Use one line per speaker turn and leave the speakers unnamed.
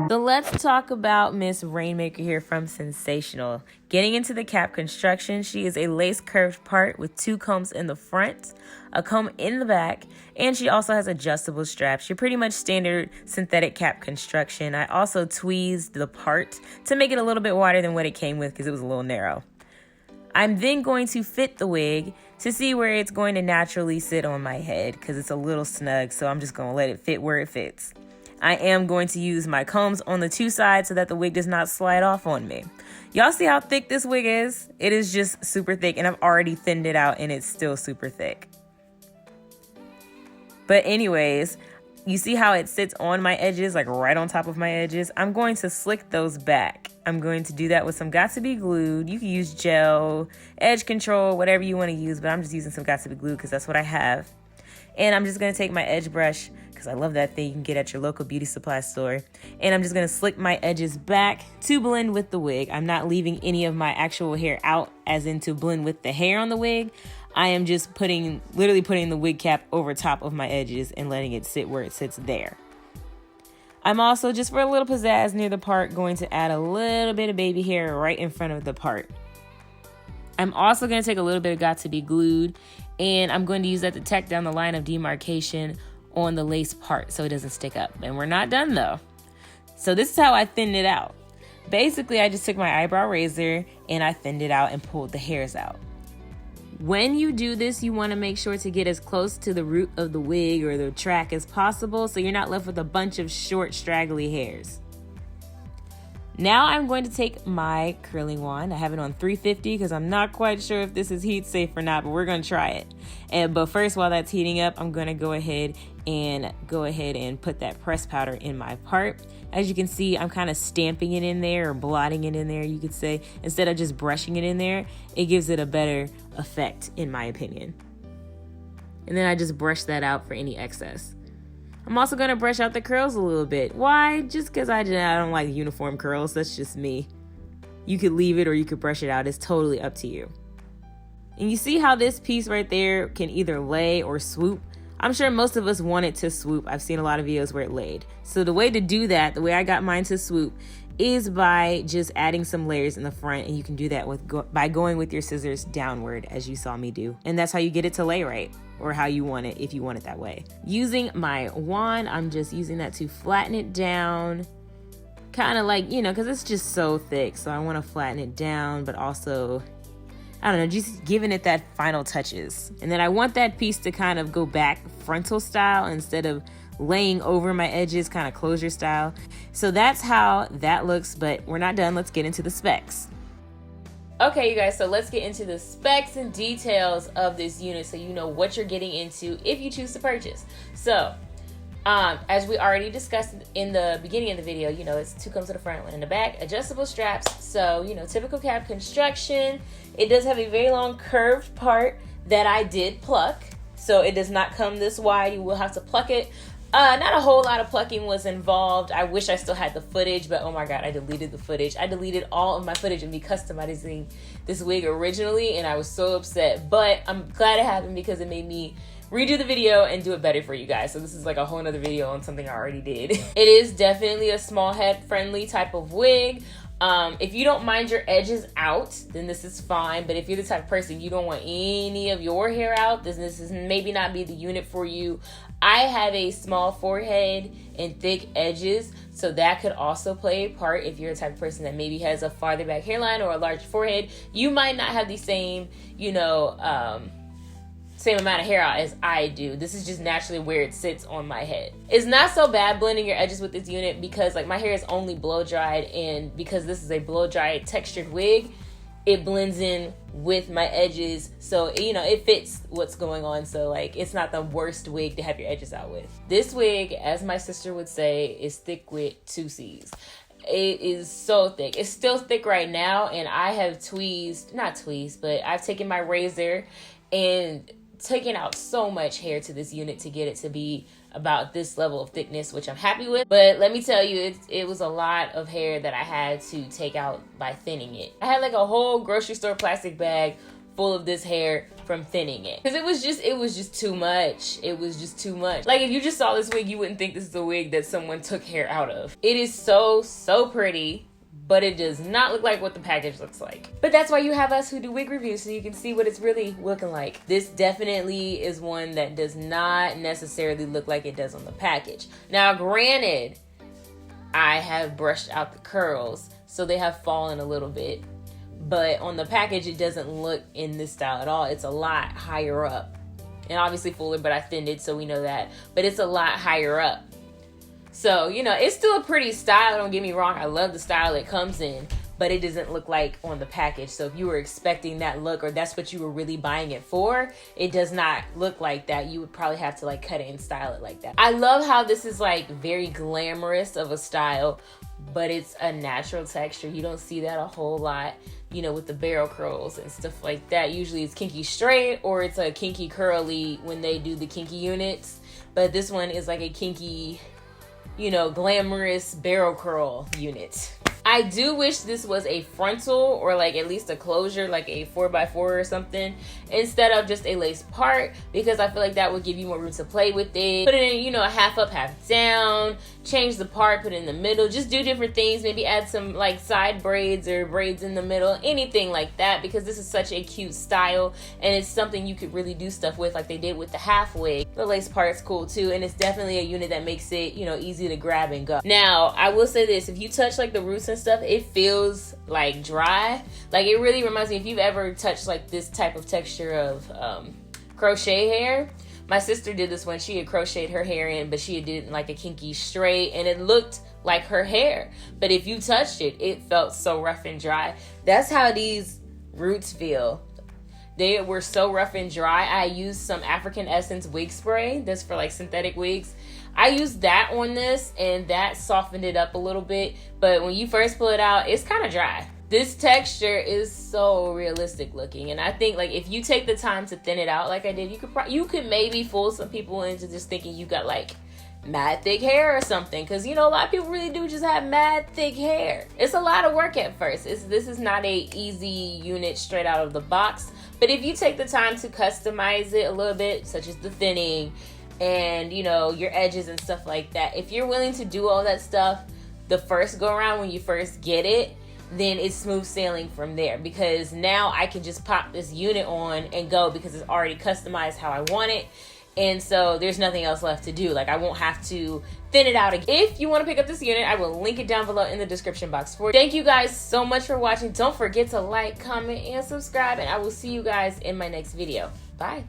So let's talk about Miss Rainmaker here from Sensational. Getting into the cap construction, she is a lace curved part with 2 combs in the front, a comb in the back, and she also has adjustable straps. You're pretty much standard synthetic cap construction. I also tweezed the part to make it a little bit wider than what it came with because it was a little narrow. I'm then going to fit the wig to see where it's going to naturally sit on my head because it's a little snug, so I'm just going to let it fit where it fits. I am going to use my combs on the 2 sides so that the wig does not slide off on me. Y'all see how thick this wig is? It is just super thick, and I've already thinned it out and it's still super thick. But anyways, you see how it sits on my edges, like right on top of my edges? I'm going to slick those back. I'm going to do that with some Got To Be Glued. You can use gel, edge control, whatever you want to use, but I'm just using some Got To Be Glued because that's what I have. And I'm just going to take my edge brush, because I love that thing you can get at your local beauty supply store. And I'm just going to slick my edges back to blend with the wig. I'm not leaving any of my actual hair out as in to blend with the hair on the wig. I am just literally putting the wig cap over top of my edges and letting it sit where it sits there. I'm also, just for a little pizzazz near the part, going to add a little bit of baby hair right in front of the part. I'm also going to take a little bit of Got To Be Glued, and I'm going to use that to tack down the line of demarcation on the lace part so it doesn't stick up. And we're not done though. So this is how I thinned it out. Basically, I just took my eyebrow razor and I thinned it out and pulled the hairs out. When you do this, you want to make sure to get as close to the root of the wig or the track as possible so you're not left with a bunch of short, straggly hairs. Now I'm going to take my curling wand. I have it on 350 because I'm not quite sure if this is heat safe or not, but we're going to try it. But first, while that's heating up, I'm going to go ahead and put that press powder in my part. As you can see, I'm kind of stamping it in there or blotting it in there, you could say. Instead of just brushing it in there, it gives it a better effect, in my opinion. And then I just brush that out for any excess. I'm also going to brush out the curls a little bit. Why? Just because I don't like uniform curls. That's just me. You could leave it or you could brush it out. It's totally up to you. And you see how this piece right there can either lay or swoop? I'm sure most of us want it to swoop. I've seen a lot of videos where it laid. So the way to do that, the way I got mine to swoop, is by just adding some layers in the front, and you can do that by going with your scissors downward as you saw me do. And that's how you get it to lay right, or how you want it if you want it that way. Using my wand, I'm just using that to flatten it down, kind of like, because it's just so thick. So I want to flatten it down, but also, I don't know, just giving it that final touches. And then I want that piece to kind of go back frontal style instead of laying over my edges, kind of closure style. So that's how that looks, but we're not done. Let's get into the specs. Okay, you guys, so let's get into the specs and details of this unit so you know what you're getting into if you choose to purchase. So, as we already discussed in the beginning of the video, it's 2 combs to the front, 1 in the back, adjustable straps. So, typical cap construction. It does have a very long curved part that I did pluck. So it does not come this wide. You will have to pluck it. Not a whole lot of plucking was involved. I wish I still had the footage, but oh my god, I deleted the footage. I deleted all of my footage of me customizing this wig originally, and I was so upset. But I'm glad it happened because it made me redo the video and do it better for you guys. So this is like a whole nother video on something I already did. It is definitely a small head friendly type of wig. If you don't mind your edges out, then this is fine. But if you're the type of person you don't want any of your hair out, then this is maybe not be the unit for you. I have a small forehead and thick edges, so that could also play a part. If you're the type of person that maybe has a farther back hairline or a large forehead, you might not have the same, same amount of hair out as I do. This is just naturally where it sits on my head. It's not so bad blending your edges with this unit because my hair is only blow dried, and because this is a blow dried textured wig, it blends in with my edges. So, it fits what's going on. So it's not the worst wig to have your edges out with. This wig, as my sister would say, is thick with 2 C's. It is so thick. It's still thick right now, and I have I've taken my razor and taking out so much hair to this unit to get it to be about this level of thickness, which I'm happy with. But let me tell you, it was a lot of hair that I had to take out by thinning it. I had like a whole grocery store plastic bag full of this hair from thinning it. Because it was just too much. It was just too much. Like, if you just saw this wig, you wouldn't think this is a wig that someone took hair out of. It is so, so pretty, but it does not look like what the package looks like. But that's why you have us who do wig reviews, so you can see what it's really looking like. This definitely is one that does not necessarily look like it does on the package. Now, granted, I have brushed out the curls, so they have fallen a little bit. But on the package, it doesn't look in this style at all. It's a lot higher up. And obviously fuller, but I thinned it, so we know that. But it's a lot higher up. So, you know, it's still a pretty style, don't get me wrong. I love the style it comes in, but it doesn't look like on the package. So if you were expecting that look, or that's what you were really buying it for, it does not look like that. You would probably have to like cut it and style it like that. I love how this is like very glamorous of a style, but it's a natural texture. You don't see that a whole lot, you know, with the barrel curls and stuff like that. Usually it's kinky straight or it's a kinky curly when they do the kinky units. But this one is like a kinky, you know, glamorous barrel curl unit. I do wish this was a frontal or like at least a closure, like a 4x4 or something, instead of just a lace part, because I feel like that would give you more room to play with it. Put it in, you know, half up, half down, change the part, put it in the middle, just do different things, maybe add some like side braids or braids in the middle, anything like that, because this is such a cute style and it's something you could really do stuff with like they did with the half wig. The lace part's cool too, and it's definitely a unit that makes it, you know, easy to grab and go. Now, I will say this, if you touch like the roots and stuff, it feels like dry. Like, it really reminds me, if you've ever touched like this type of texture of crochet hair. My sister did this when she had crocheted her hair in, but she had did it in like a kinky straight, and it looked like her hair. But if you touched it, it felt so rough and dry. That's how these roots feel. They were so rough and dry. I used some African Essence wig spray. That's for like synthetic wigs. I used that on this and that softened it up a little bit. But when you first pull it out, it's kind of dry. This texture is so realistic looking. And I think like if you take the time to thin it out like I did, you could maybe fool some people into just thinking you got like mad thick hair or something. Because, you know, a lot of people really do just have mad thick hair. It's a lot of work at first. This is not a easy unit straight out of the box. But if you take the time to customize it a little bit, such as the thinning and, you know, your edges and stuff like that, if you're willing to do all that stuff the first go around when you first get it, then it's smooth sailing from there, because now I can just pop this unit on and go because it's already customized how I want it. And so there's nothing else left to do. Like, I won't have to thin it out again. If you want to pick up this unit, I will link it down below in the description box for you. Thank you guys so much for watching. Don't forget to like, comment, and subscribe, and I will see you guys in my next video. Bye.